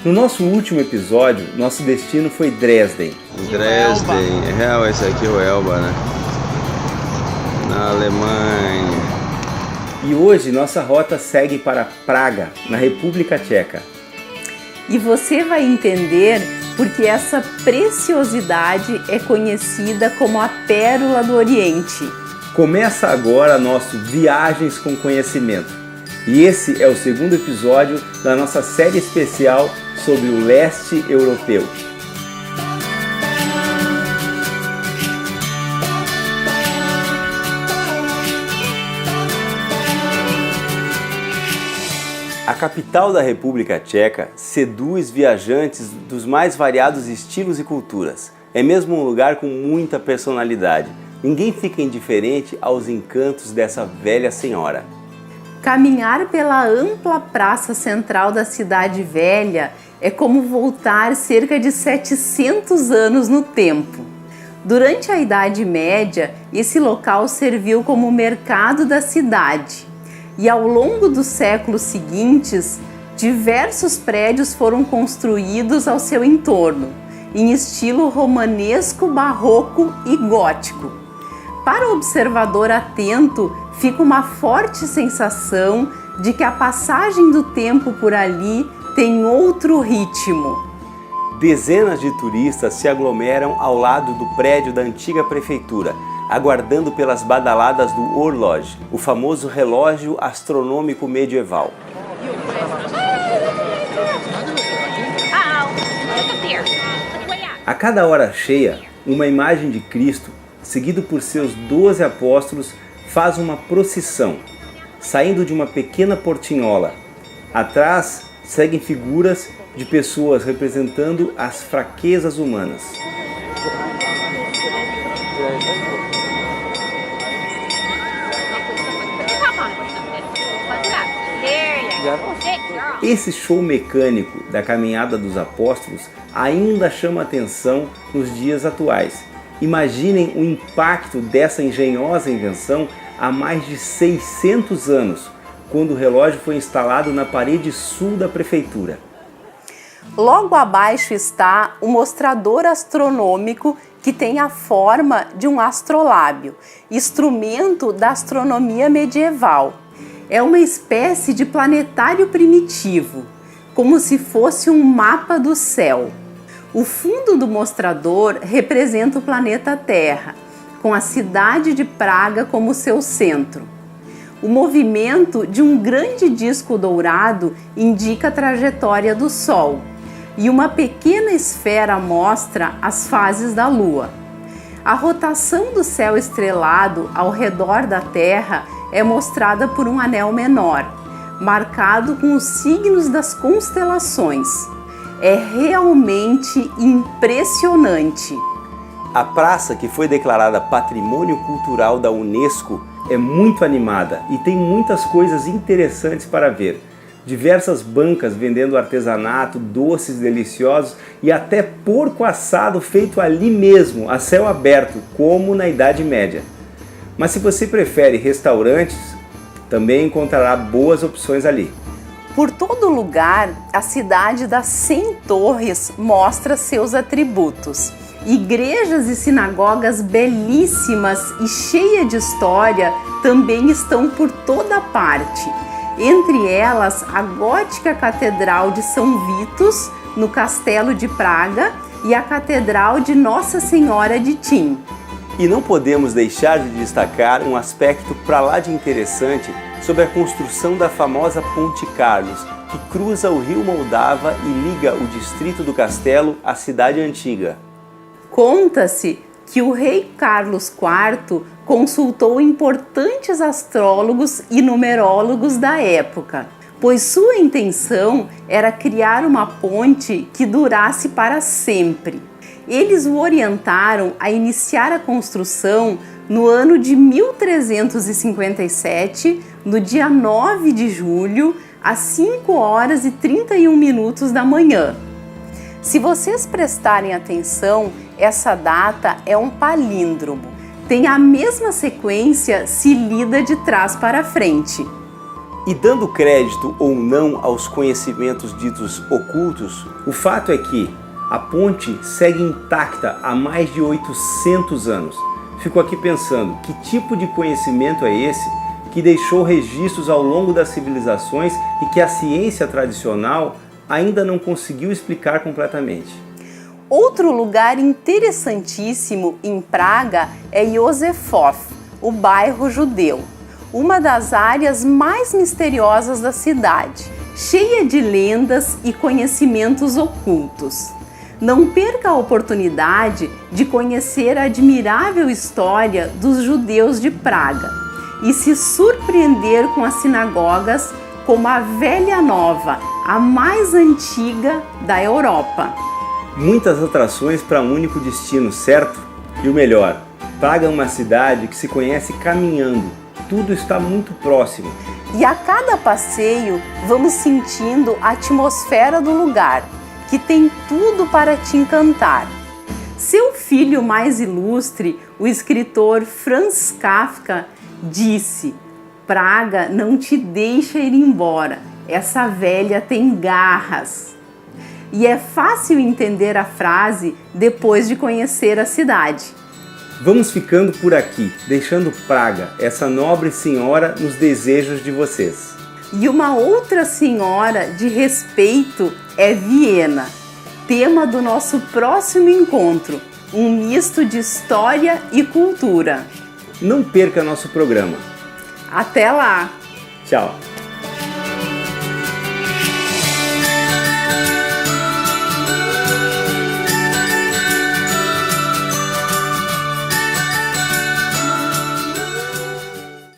No nosso último episódio, nosso destino foi Dresden. Dresden, é real, esse aqui é o Elba, né? Na Alemanha. E hoje nossa rota segue para Praga, na República Tcheca. E você vai entender porque essa preciosidade é conhecida como a Pérola do Oriente. Começa agora nosso Viagens com Conhecimento. E esse é o segundo episódio da nossa série especial sobre o leste europeu. A capital da República Tcheca seduz viajantes dos mais variados estilos e culturas. É mesmo um lugar com muita personalidade. Ninguém fica indiferente aos encantos dessa velha senhora. Caminhar pela ampla praça central da cidade velha é como voltar cerca de 700 anos no tempo. Durante a Idade Média, esse local serviu como mercado da cidade. E ao longo dos séculos seguintes, diversos prédios foram construídos ao seu entorno, em estilo romanesco, barroco e gótico. Para o observador atento, fica uma forte sensação de que a passagem do tempo por ali tem outro ritmo. Dezenas de turistas se aglomeram ao lado do prédio da antiga prefeitura, aguardando pelas badaladas do Horloge, o famoso relógio astronômico medieval. A cada hora cheia, uma imagem de Cristo, seguido por seus 12 apóstolos, faz uma procissão, saindo de uma pequena portinhola. Atrás, seguem figuras de pessoas representando as fraquezas humanas. Esse show mecânico da caminhada dos apóstolos ainda chama atenção nos dias atuais. Imaginem o impacto dessa engenhosa invenção há mais de 600 anos, quando o relógio foi instalado na parede sul da prefeitura. Logo abaixo está o mostrador astronômico que tem a forma de um astrolábio, instrumento da astronomia medieval. É uma espécie de planetário primitivo, como se fosse um mapa do céu. O fundo do mostrador representa o planeta Terra, com a cidade de Praga como seu centro. O movimento de um grande disco dourado indica a trajetória do Sol, e uma pequena esfera mostra as fases da Lua. A rotação do céu estrelado ao redor da Terra é mostrada por um anel menor, marcado com os signos das constelações. É realmente impressionante. A praça, que foi declarada Patrimônio Cultural da Unesco, é muito animada e tem muitas coisas interessantes para ver. Diversas bancas vendendo artesanato, doces deliciosos e até porco assado feito ali mesmo, a céu aberto, como na Idade Média. Mas se você prefere restaurantes, também encontrará boas opções ali. Por todo lugar, a cidade das 100 torres mostra seus atributos. Igrejas e sinagogas belíssimas e cheias de história também estão por toda parte. Entre elas, a gótica Catedral de São Vitus, no Castelo de Praga, e a Catedral de Nossa Senhora de Tim. E não podemos deixar de destacar um aspecto para lá de interessante sobre a construção da famosa Ponte Carlos, que cruza o rio Moldava e liga o distrito do Castelo à cidade antiga. Conta-se que o rei Carlos IV consultou importantes astrólogos e numerólogos da época, pois sua intenção era criar uma ponte que durasse para sempre. Eles o orientaram a iniciar a construção no ano de 1357, no dia 9 de julho, às 5 horas e 31 minutos da manhã. Se vocês prestarem atenção, essa data é um palíndromo. Tem a mesma sequência se lida de trás para frente. E dando crédito ou não aos conhecimentos ditos ocultos, o fato é que a ponte segue intacta há mais de 800 anos. Fico aqui pensando, que tipo de conhecimento é esse que deixou registros ao longo das civilizações e que a ciência tradicional ainda não conseguiu explicar completamente? Outro lugar interessantíssimo em Praga é Józefov, o bairro judeu, uma das áreas mais misteriosas da cidade, cheia de lendas e conhecimentos ocultos. Não perca a oportunidade de conhecer a admirável história dos judeus de Praga e se surpreender com as sinagogas como a Velha Nova, a mais antiga da Europa. Muitas atrações para um único destino, certo? E o melhor, Praga é uma cidade que se conhece caminhando. Tudo está muito próximo. E a cada passeio vamos sentindo a atmosfera do lugar, que tem tudo para te encantar. Seu filho mais ilustre, o escritor Franz Kafka, disse: Praga não te deixa ir embora, essa velha tem garras. E é fácil entender a frase depois de conhecer a cidade. Vamos ficando por aqui, deixando Praga, essa nobre senhora, nos desejos de vocês. E uma outra senhora de respeito é Viena, tema do nosso próximo encontro, um misto de história e cultura. Não perca nosso programa. Até lá! Tchau!